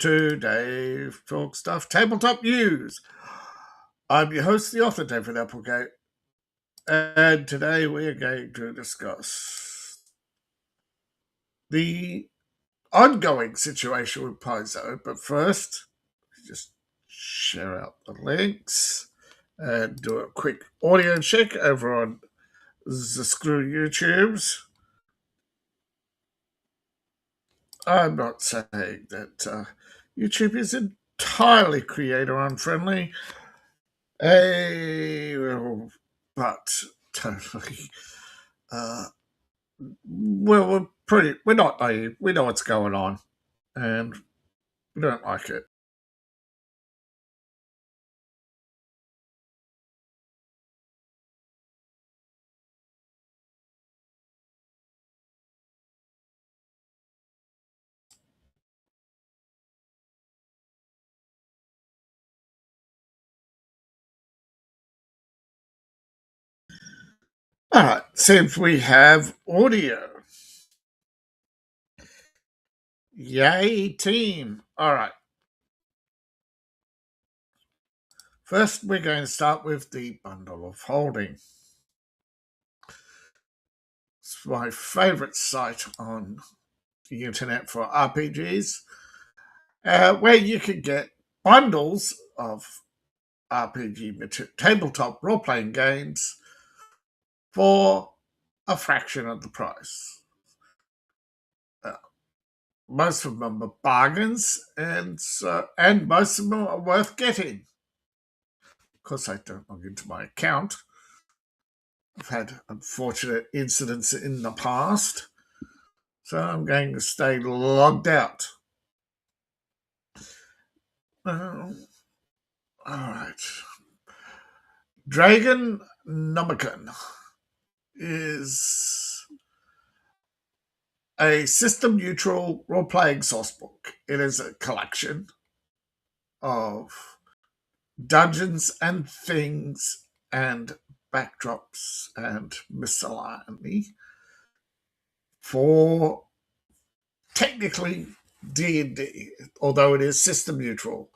to Dave Talk Stuff Tabletop News. I'm your host, the author, David Applegate, and today we are going to discuss the ongoing situation with Paizo. But first, just share out the links and do a quick audio check over on the Screw YouTubes. I'm not saying that YouTube is entirely creator unfriendly, but totally. We're not naive. We know what's going on, and we don't like it. All right, since we have audio. Yay, team. All right. First, we're going to start with the bundle of holding. It's my favorite site on the internet for RPGs, where you can get bundles of RPG tabletop role-playing games for a fraction of the price. Most of them are bargains, and most of them are worth getting. Of course, I don't log into my account. I've had unfortunate incidents in the past, so I'm going to stay logged out. All right. Dragon Nomicon is a system-neutral role-playing sourcebook. It is a collection of dungeons and things and backdrops and miscellany for technically D&D, although it is system-neutral.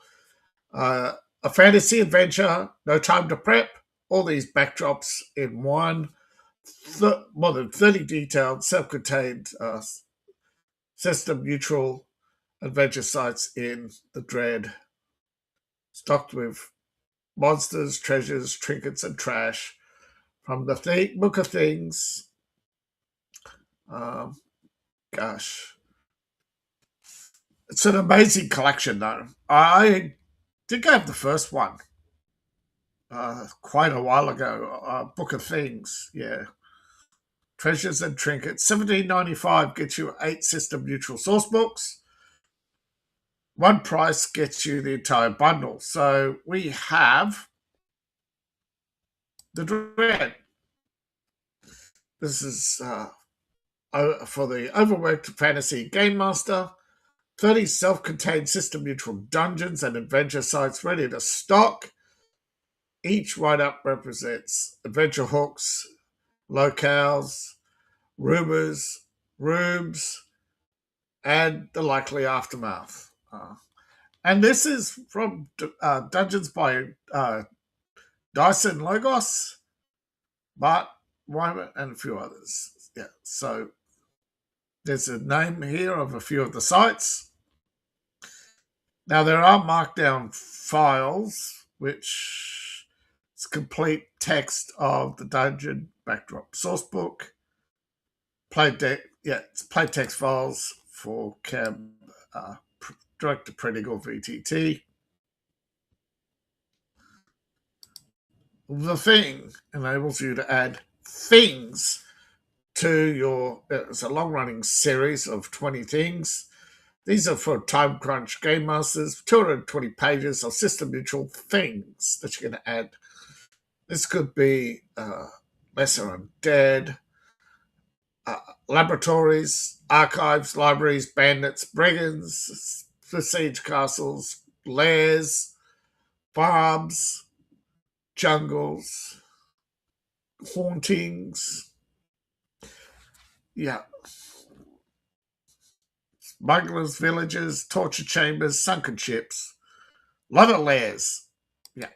A fantasy adventure, no time to prep, all these backdrops in one, more than 30 detailed, self-contained system-neutral adventure sites in the Dread, stocked with monsters, treasures, trinkets, and trash from the Book of Things. Gosh. It's an amazing collection, though. I think I have the first one quite a while ago. Book of Things, yeah. Treasures and Trinkets. $17.95 gets you 8 system-neutral source books. One price gets you the entire bundle. So we have the Dread. This is for the overworked fantasy game master. 30 self-contained system-neutral dungeons and adventure sites ready to stock. Each write-up represents adventure hooks, locales, rumors, rooms, and the likely aftermath. And this is from Dungeons by Dyson Logos, but Wyman and a few others. Yeah, so there's a name here of a few of the sites. Now, there are markdown files, which is complete text of the dungeon backdrop sourcebook. It's plain text files for CAB, direct to printing or VTT. The thing enables you to add things to it's a long-running series of 20 things. These are for time crunch game masters, 220 pages of system-neutral things that you can add. This could be lesser undead, laboratories, archives, libraries, bandits, brigands, besieged castles, lairs, farms, jungles, hauntings. Yeah. smugglers' villages, torture chambers, sunken ships. A lot of layers. Yeah,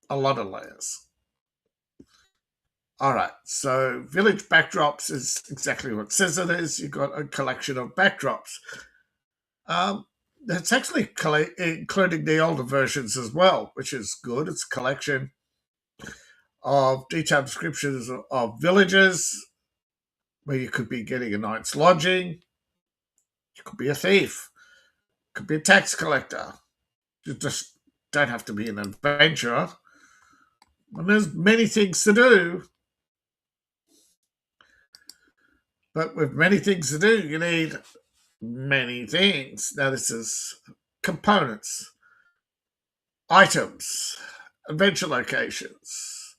a lot of layers. All right, so village backdrops is exactly what it says it is. You've got a collection of backdrops. That's actually including the older versions as well, which is good. It's a collection of detailed descriptions of villages where you could be getting a night's lodging. You could be a thief. You could be a tax collector. You just don't have to be an adventurer. And there's many things to do. But with many things to do, you need many things. Now, this is components, items, adventure locations,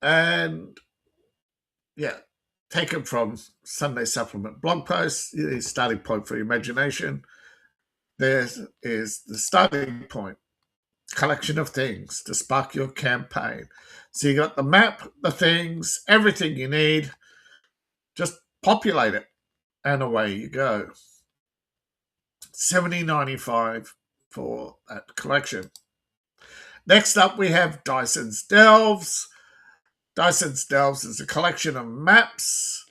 and yeah, taken from Sunday Supplement blog posts, the starting point for your imagination. There is the starting point, collection of things to spark your campaign. So you got the map, the things, everything you need. Just populate it, and away you go. $70.95 for that collection. Next up, we have Dyson's Delves. Dyson's Delves is a collection of maps.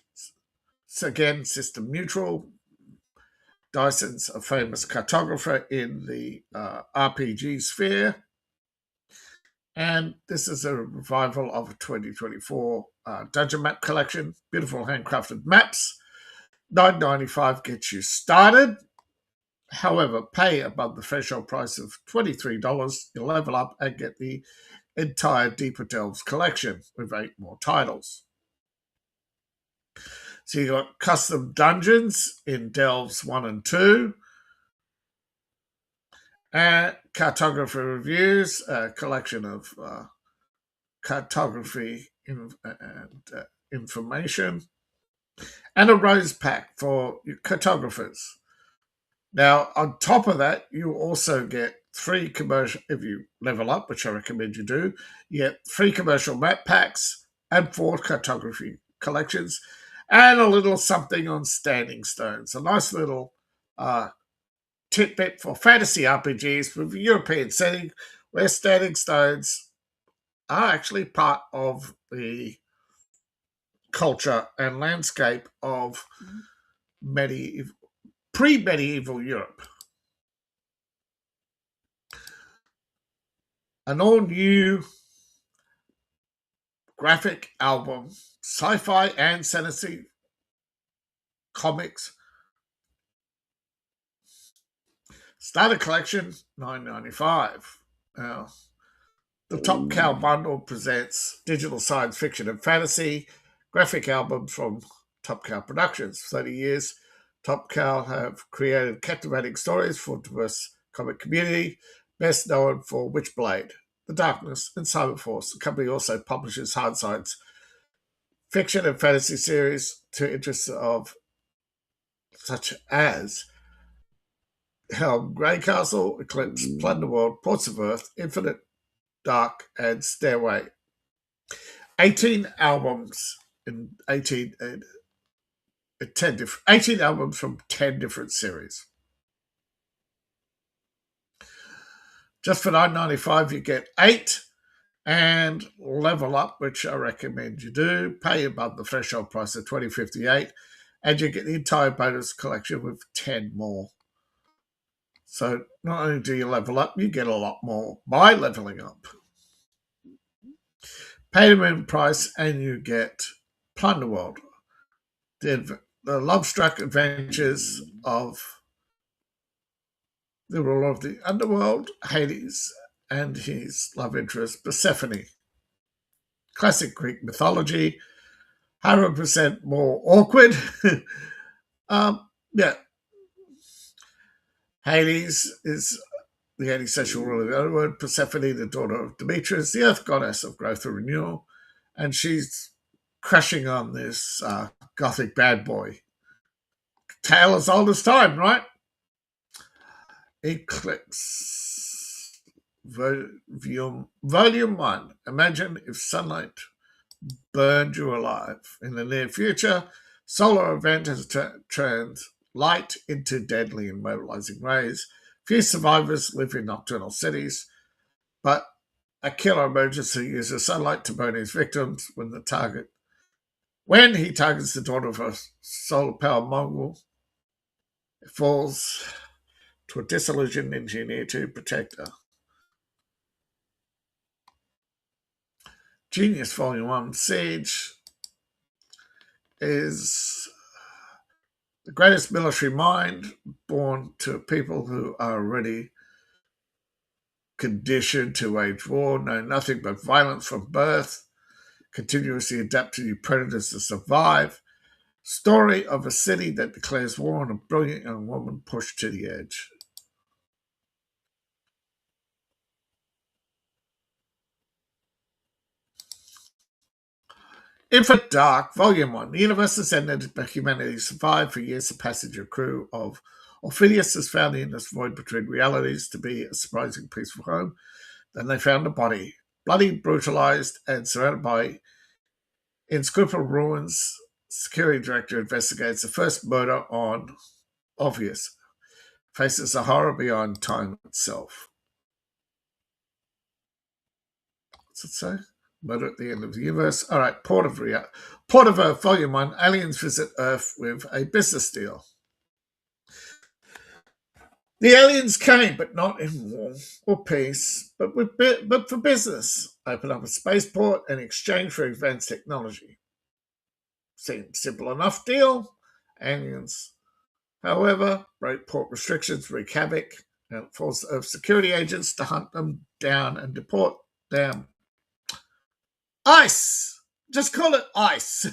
So again, system neutral. Dyson's a famous cartographer in the RPG sphere. And this is a revival of a 2024 dungeon map collection. Beautiful handcrafted maps. $9.95 gets you started. However, pay above the threshold price of $23. You'll level up and get the entire Deeper Delves collection with 8 more titles. So you got custom dungeons in Delves 1 and 2. And cartography reviews, a collection of cartography and information. And a rose pack for your cartographers. Now, on top of that, you also get 3 commercial, if you level up, which I recommend you do, you get 3 commercial map packs and 4 cartography collections, and a little something on standing stones. A nice little tidbit for fantasy RPGs with a European setting where standing stones are actually part of the culture and landscape of pre-medieval Europe. An all-new graphic album, sci-fi and fantasy comics. Starter collection, $9.95. Now, the Top Cow bundle presents digital science fiction and fantasy graphic albums from Top Cow Productions. 30 years, Top Cow have created captivating stories for diverse comic community, best known for Witchblade, The Darkness, and Cyberforce. The company also publishes hard science fiction and fantasy series to interests of such as Helm Greycastle, Eclipse, Plunder World, Ports of Earth, Infinite Dark, and Stairway. 18 albums in 18 albums from 10 different series. Just for $9.95, you get 8 and level up, which I recommend you do. Pay above the threshold price of $20.58, and you get the entire bonus collection with 10 more. So not only do you level up, you get a lot more by leveling up. Pay the minimum price and you get Plunder World, the love-struck adventures of the ruler of the underworld, Hades, and his love interest, Persephone. Classic Greek mythology, 100% more awkward. Yeah. Hades is the antisocial ruler of the underworld, Persephone, the daughter of Demetrius, the earth goddess of growth and renewal, and she's crushing on this gothic bad boy. Tale as old as time, right? Eclipse. Volume 1. Imagine if sunlight burned you alive. In the near future, Solar event has turned light into deadly and mobilizing rays. Few survivors live in nocturnal cities, but a killer emerges who uses sunlight to burn his victims when he targets the daughter of a solar power Mongol. It falls to a disillusioned engineer to protect her. Genius Volume 1 Siege is the greatest military mind born to people who are already conditioned to wage war, know nothing but violence from birth, continuously adapt to new predators to survive. Story of a city that declares war on a brilliant young woman pushed to the edge. Infinite Dark, Volume 1. The universe has ended, but humanity survived. For years, the passenger crew of Ophidius has found the endless void between realities to be a surprising peaceful home. Then they found a body, bloody, brutalized, and surrounded by inscrutable ruins. Security director investigates the first murder on Obvious. Faces a horror beyond time itself. What's it say? Murder at the end of the universe. All right, Port of Earth, Volume 1. Aliens visit Earth with a business deal. The aliens came, but not in war or peace, but for business. Open up a spaceport in exchange for advanced technology. Seemed simple enough deal. Aliens, however, break port restrictions, wreak havoc, and force Earth security agents to hunt them down and deport them. ICE! Just call it ICE.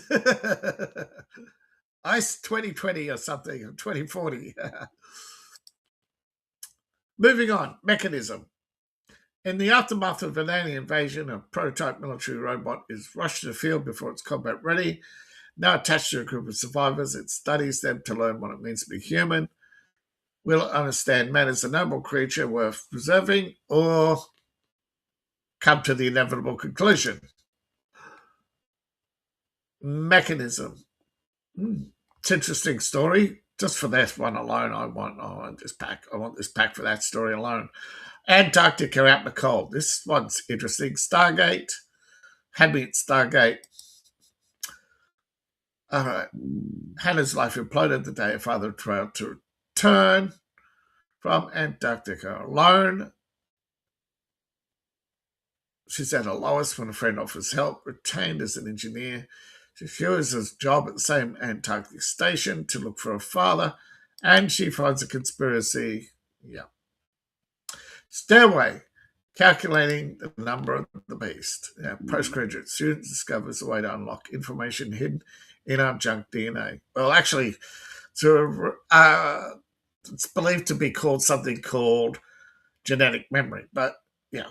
ICE 2020 or something, or 2040. Moving on, Mechanism. In the aftermath of an alien invasion, a prototype military robot is rushed to the field before it's combat ready. Now attached to a group of survivors, it studies them to learn what it means to be human. Will it understand man as a noble creature worth preserving, or come to the inevitable conclusion? Mechanism. It's an interesting story. Just for that one alone, I want this pack. I want this pack for that story alone. Antarctica out in the cold. This one's interesting. Stargate. Had me at Stargate. All right. Hannah's life imploded the day her father tried to return from Antarctica alone. She's at her lowest when a friend offers help. Retained as an engineer, she refuses his job at the same Antarctic station to look for her father, and she finds a conspiracy. Yeah. Stairway, calculating the number of the beast. Postgraduate student discovers a way to unlock information hidden in our junk DNA. Well, actually, it's believed to be called something called genetic memory, but yeah,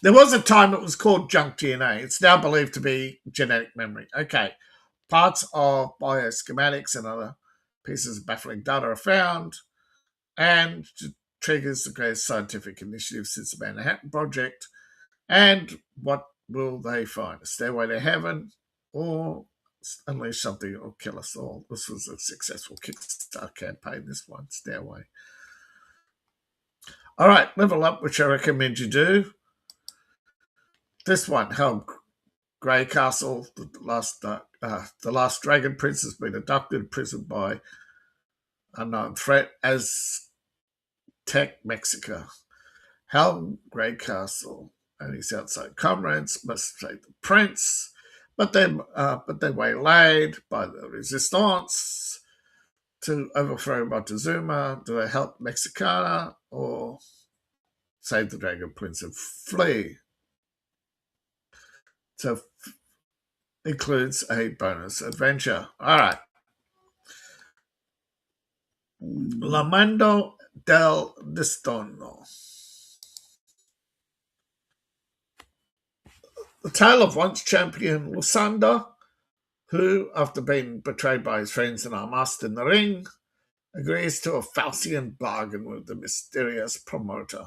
there was a time it was called junk DNA. It's now believed to be genetic memory. Okay, parts of bioschematics and other pieces of baffling data are found, and triggers the greatest scientific initiative since the Manhattan Project. And what will they find? A stairway to heaven, or unleash something that will kill us all? This was a successful Kickstarter campaign, this one, Stairway. All right, level up, which I recommend you do. This one, Helm Grey Castle, the last Dragon Prince has been abducted, imprisoned by unknown threat as Tech Mexico. Helm Grey Castle and his outside comrades must save the prince, but they're waylaid by the resistance to overthrow Montezuma. Do they help Mexicana or save the Dragon Prince and flee? So includes a bonus adventure. All right. Lamando del Destono. The tale of once champion Lusanda, who, after being betrayed by his friends and unmasked in the ring, agrees to a Faustian bargain with the mysterious promoter.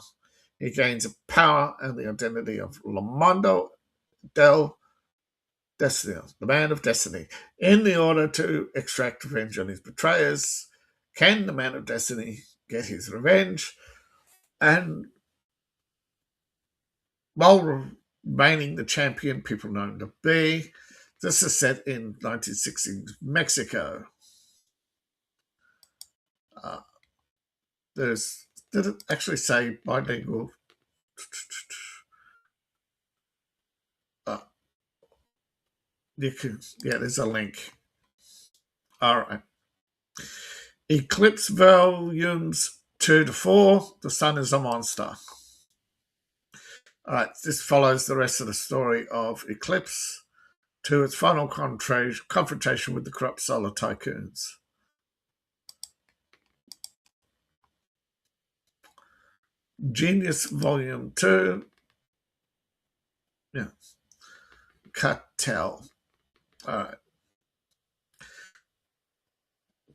He gains power and the identity of Lamando del Destiny, the man of destiny. In the order to extract revenge on his betrayers, can the man of destiny get his revenge? And while remaining the champion people know him to be, this is set in 1960s Mexico. Did it actually say bilingual? There's a link. All right. Eclipse volumes 2 to 4. The sun is a monster. All right. This follows the rest of the story of Eclipse to its final confrontation with the corrupt solar tycoons. Genius Volume 2. Yeah. Cartel. All right.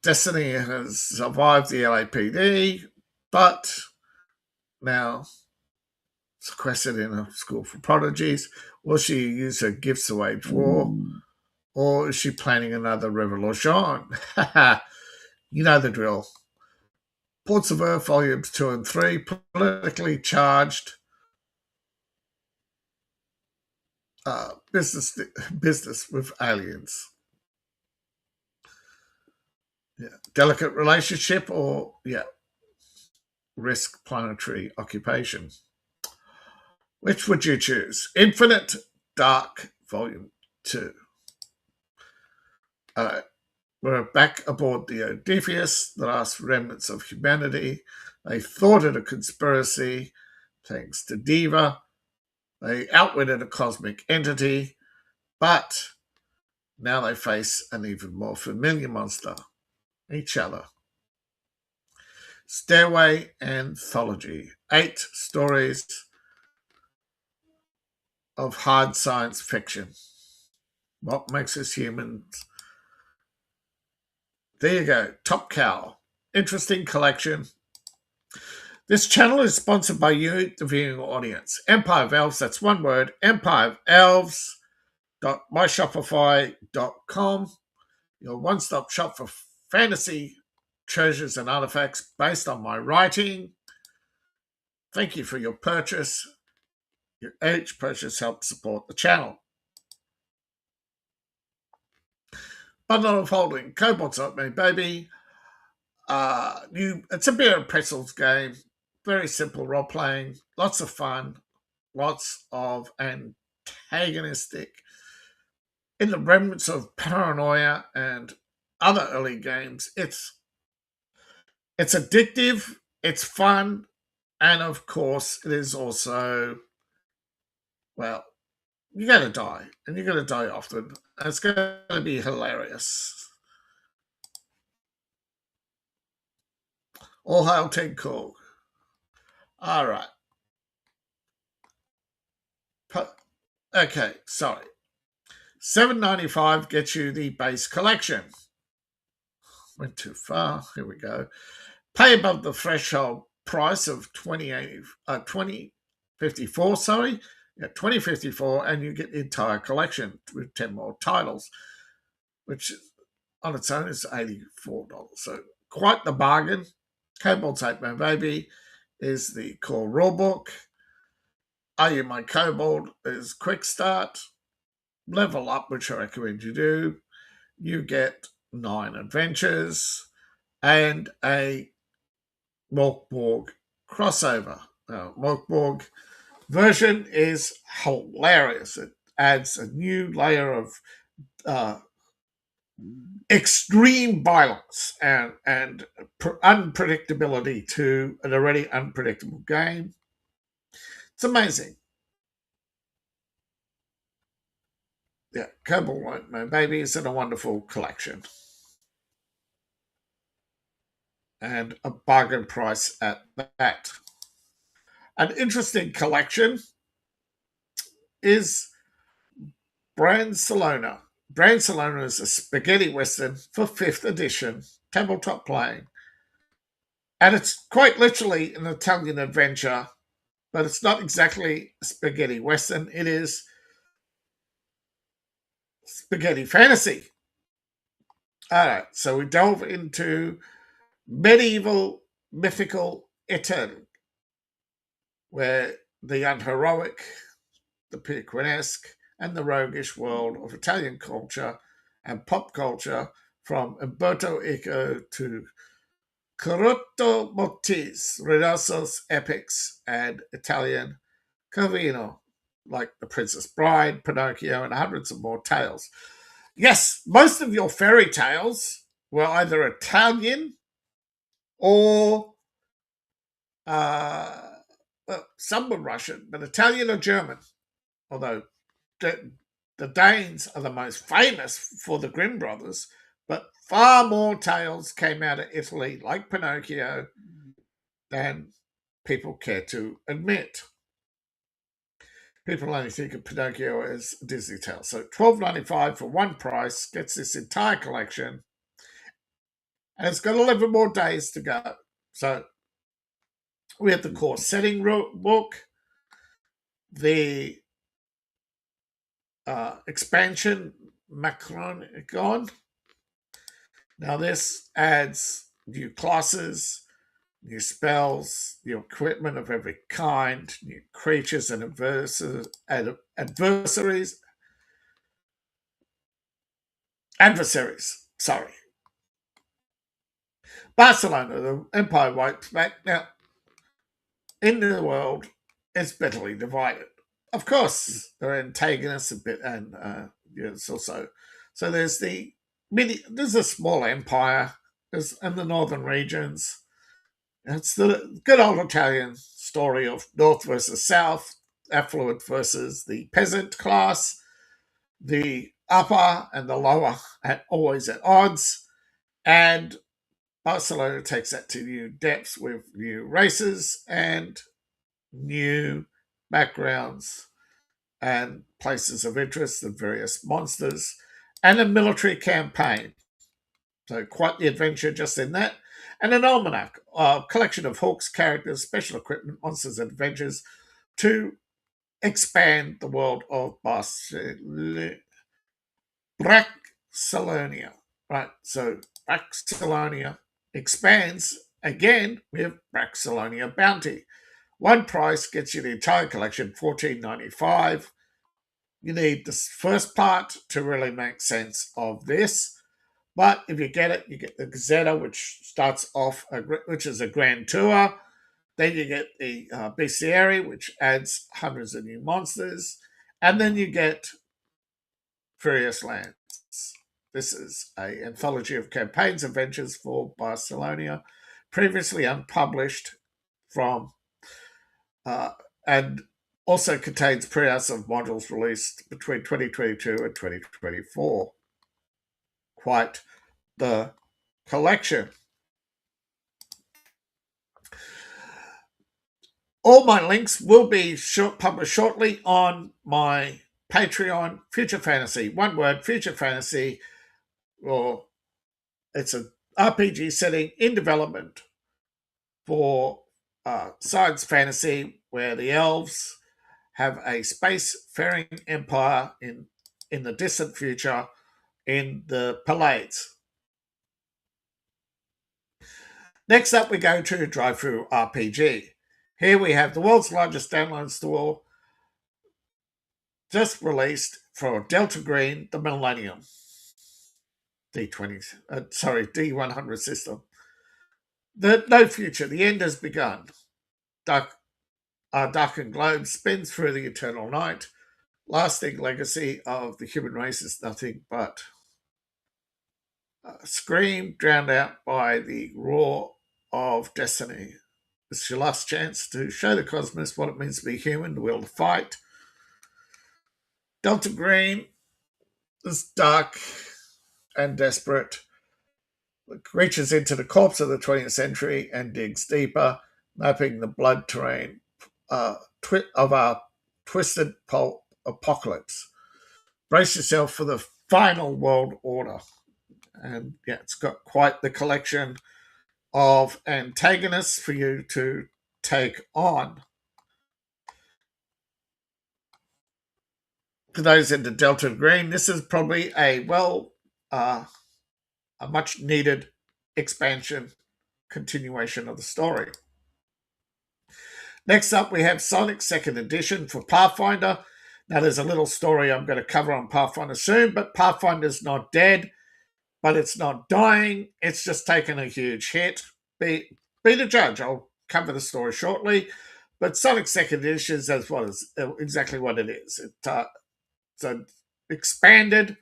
Destiny has survived the LAPD, but now sequestered in a school for prodigies. Will she use her gifts to wage war, or is she planning another revolution? You know the drill. Ports of Earth, Volumes 2 and 3, politically charged business with aliens. Yeah. Delicate relationship or, risk planetary occupation. Which would you choose? Infinite Dark, Volume 2. We're back aboard the Odysseus, the last remnants of humanity. They thwarted a conspiracy thanks to Diva. They outwitted a cosmic entity, but now they face an even more familiar monster, each other. Stairway Anthology. 8 stories of hard science fiction. What makes us humans? There you go. Top Cow. Interesting collection. This channel is sponsored by you, the viewing audience. Empire of Elves, that's one word. empireofelves.myshopify.com. Your one-stop shop for fantasy treasures and artifacts based on my writing. Thank you for your purchase. Each purchase helps support the channel. Bundle of Holding, Kobolds Like Me, baby. It's a beer and pretzels game. Very simple role playing, lots of fun, lots of antagonistic. In the remnants of Paranoia and other early games, it's addictive, it's fun, and of course, it is also, well, you're going to die, and you're going to die often. And it's going to be hilarious. All hail Ted Korg. All right. Okay, sorry. $7.95 gets you the base collection. Went too far. Here we go. Pay above the threshold price of $20.54. Sorry, $20.54, and you get the entire collection with 10 more titles, which on its own is $84. So quite the bargain. Kobolds Hate My Baby is the core rulebook. Are You My Kobold is quick start. Level Up, which I recommend you do. You get 9 adventures and a Morkborg crossover. Morkborg version is hilarious. It adds a new layer of extreme violence and unpredictability to an already unpredictable game. It's amazing. Yeah, Kobold Like My Baby is in a wonderful collection. And a bargain price at that. An interesting collection is Barcelona. Barcelona is a spaghetti western for 5th edition tabletop playing. And it's quite literally an Italian adventure, but it's not exactly a spaghetti western. It is spaghetti fantasy. All right, so we delve into medieval mythical Italy, where the unheroic, the picaresque, and the roguish world of Italian culture and pop culture, from Umberto Eco to Corrotto Maltese, Renaissance epics, and Italian Calvino, like The Princess Bride, Pinocchio, and hundreds of more tales. Yes, most of your fairy tales were either Italian or well, some were Russian, but Italian or German. Although the Danes are the most famous for the Grimm brothers, but far more tales came out of Italy, like Pinocchio, than people care to admit. People only think of Pinocchio as a Disney tale. So $12.95 for one price gets this entire collection, and it's got 11 more days to go. So we have the core setting book, the expansion Macronicon. Now this adds new classes, new spells, new equipment of every kind, new creatures and adversaries. Sorry. Barcelona, the Empire Wipes Back. Now, in the world, it's bitterly divided. Of course, there are antagonists a bit, and it's also so. There's there's a small empire, in the northern regions. It's the good old Italian story of North versus South, affluent versus the peasant class, the upper and the lower, always at odds, and Barcelona takes that to new depths with new races and new backgrounds and places of interest and various monsters and a military campaign. So quite the adventure just in that. And an almanac, a collection of hooks, characters, special equipment, monsters, and adventures to expand the world of Barcelona. Right, so Braxalonia expands again with Braxalonia Bounty. One price gets you the entire collection, $14.95. You need the first part to really make sense of this. But if you get it, you get the Gazzetta, which starts off, which is a grand tour. Then you get the Bestiary, which adds hundreds of new monsters. And then you get Furious Lands. This is an anthology of campaigns adventures for Barcelona, previously unpublished from, and also contains printouts of modules released between 2022 and 2024. Quite the collection. All my links will be published shortly on my Patreon, Future Fantasy. One word, Future Fantasy, or it's an RPG setting in development for science fantasy where the elves have a space-faring empire in the distant future in the Pallades. Next up, we go to Drive-Thru RPG. Here we have the world's largest download store, just released for Delta Green, the Millennium D100 system. The no future, the end has begun. Darkened globe spins through the eternal night. Lasting legacy of the human race is nothing but a scream drowned out by the roar of destiny. It's your last chance to show the cosmos what it means to be human, the will to fight. Delta Green is dark and desperate. It reaches into the corpse of the 20th century and digs deeper, mapping the blood terrain of our twisted pulp apocalypse. Brace yourself for the final world order. And yeah, it's got quite the collection of antagonists for you to take on. for those in the Delta Green, this is probably a much needed expansion, continuation of the story. Next up, we have Psionics 2nd Edition for Pathfinder. Now, there's a little story I'm going to cover on Pathfinder soon, but Pathfinder's not dead, but it's not dying. It's just taken a huge hit. Be the judge. I'll cover the story shortly. But Psionics 2nd Edition is exactly what it is. It's an expanded,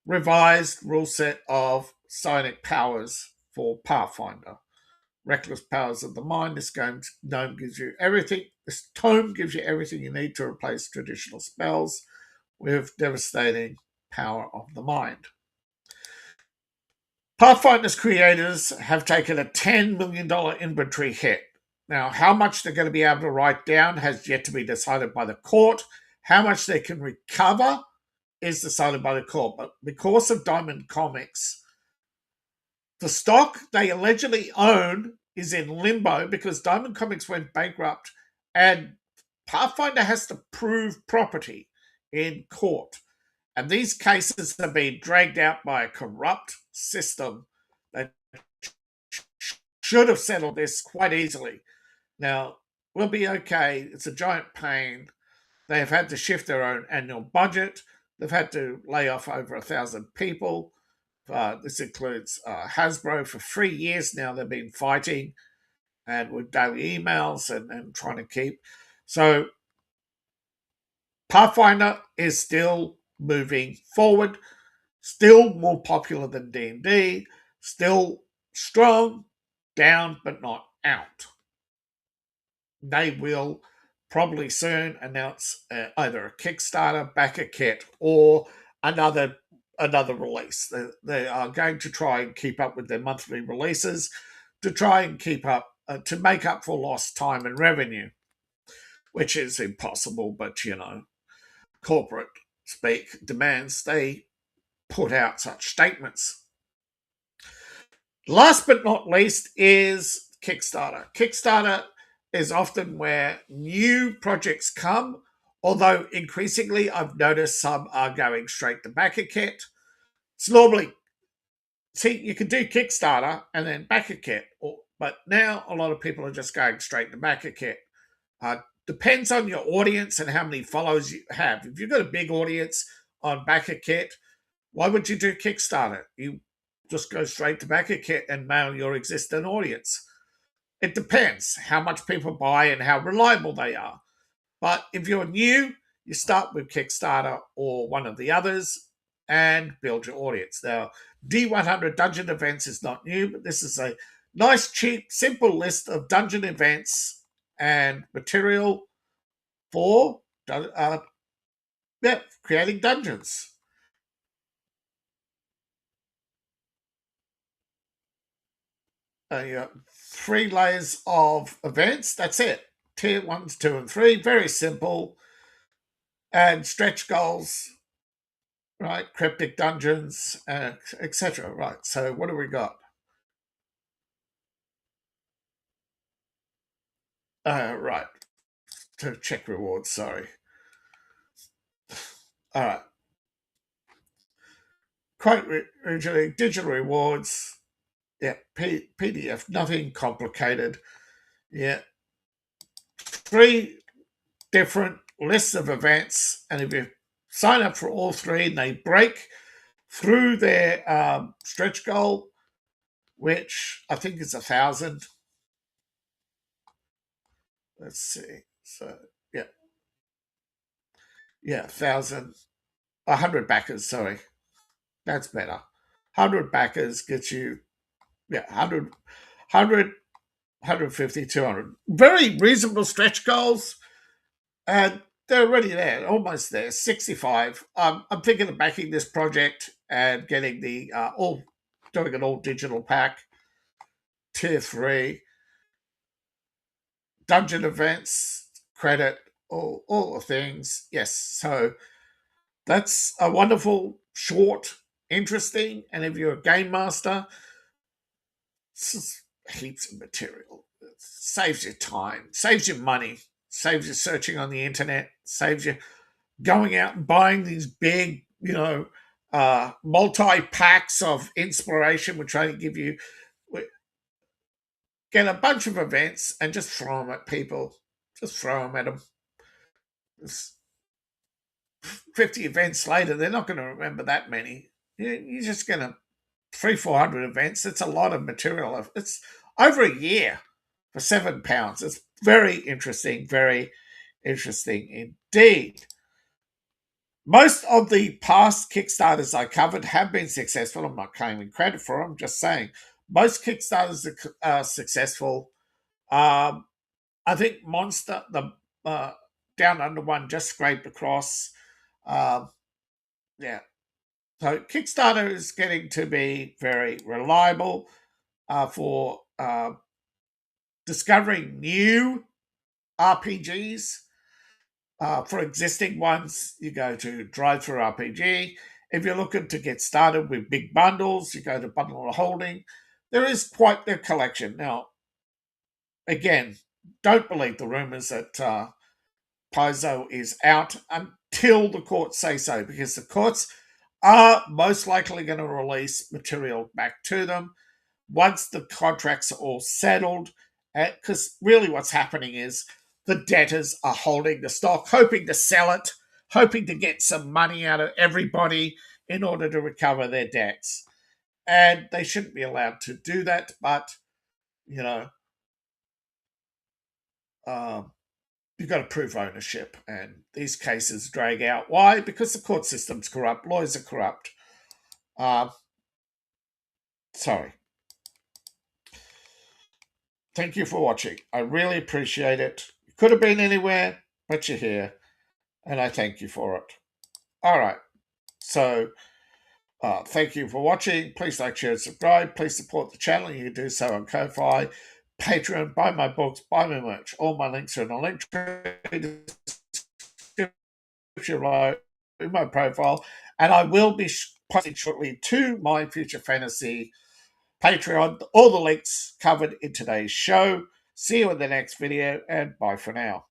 revised rule set of psionic powers for Pathfinder. Reckless powers of the mind. This tome gives you everything. This tome gives you everything you need to replace traditional spells with devastating power of the mind. Pathfinder's creators have taken a $10 million inventory hit. Now, how much they're going to be able to write down has yet to be decided by the court. How much they can recover is decided by the court. But because of Diamond Comics, the stock they allegedly own is in limbo because Diamond Comics went bankrupt and Pathfinder has to prove property in court. And these cases have been dragged out by a corrupt system that should have settled this quite easily. Now, we'll be okay. It's a giant pain. They have had to shift their own annual budget. They've had to lay off over 1,000 people. This includes Hasbro. For 3 years now, they've been fighting and with daily emails and trying to keep. So Pathfinder is still moving forward, still more popular than D&D, still strong, down but not out. They will probably soon announce either a Kickstarter, backer kit, or another release. They are going to try and keep up with their monthly releases to try and keep up, to make up for lost time and revenue, which is impossible, but corporate speak demands they put out such statements. Last but not least is Kickstarter. Kickstarter is often where new projects come, although increasingly I've noticed some are going straight to backer kit. It's normally, you can do Kickstarter and then backer kit, but now a lot of people are just going straight to backer kit. Depends on your audience and how many followers you have. If you've got a big audience on backer kit, why would you do Kickstarter? You just go straight to backer kit and mail your existing audience. It depends how much people buy and how reliable they are. But if you're new, you start with Kickstarter or one of the others and build your audience. Now, D100 dungeon events is not new, but this is a nice, cheap, simple list of dungeon events and material for creating dungeons. Yeah, 3 layers of events. That's it. Tier 1s, 2, and 3. Very simple. And stretch goals, right? Cryptic dungeons, etc. Right. So what do we got? Right. To check rewards. Sorry. All right. Quite originally, digital rewards. Yeah, PDF, nothing complicated. Yeah. 3 different lists of events, and if you sign up for all 3 and they break through their stretch goal, which I think is 1,000. Let's see. So, yeah. Yeah, 1,000. 100 backers, sorry. That's better. 100 backers gets you, 100, 150, 200. Very reasonable stretch goals. And they're already there, almost there. 65. I'm thinking of backing this project and getting the doing an all digital pack. Tier 3. Dungeon events, credit, all the things. Yes. So that's a wonderful, short, interesting, and if you're a game master, this is heaps of material. It saves you time, saves you money, saves you searching on the internet, saves you going out and buying these big, multi-packs of inspiration. We're trying to give you, get a bunch of events and just throw them at people. Just throw them at them. 50 events later, they're not going to remember that many. You're just going to 400 events. It's a lot of material. It's over a year for £7. It's very interesting indeed. Most of the past Kickstarters I covered have been successful. I'm not claiming credit for them, I'm just saying most Kickstarters are successful. I think Monster, the Down Under one, just scraped across. Yeah. So Kickstarter is getting to be very reliable for discovering new RPGs. For existing ones, you go to Drive-Thru RPG. If you're looking to get started with big bundles, you go to Bundle and Holding. There is quite the collection. Now, again, don't believe the rumors that Paizo is out until the courts say so, because the courts are most likely going to release material back to them once the contracts are all settled. Because really what's happening is the debtors are holding the stock, hoping to sell it, hoping to get some money out of everybody in order to recover their debts. And they shouldn't be allowed to do that, but, you've got to prove ownership, and these cases drag out. Why? Because the court system's corrupt, lawyers are corrupt. Sorry. Thank you for watching. I really appreciate it. You could have been anywhere, but you're here, and I thank you for it. All right. So, thank you for watching. Please like, share, and subscribe. Please support the channel. You can do so on Ko-Fi, Patreon, buy my books, buy my merch. All my links are in the link tree, in my profile, and I will be posting shortly to my Future Fantasy Patreon. All the links covered in today's show. See you in the next video, and bye for now.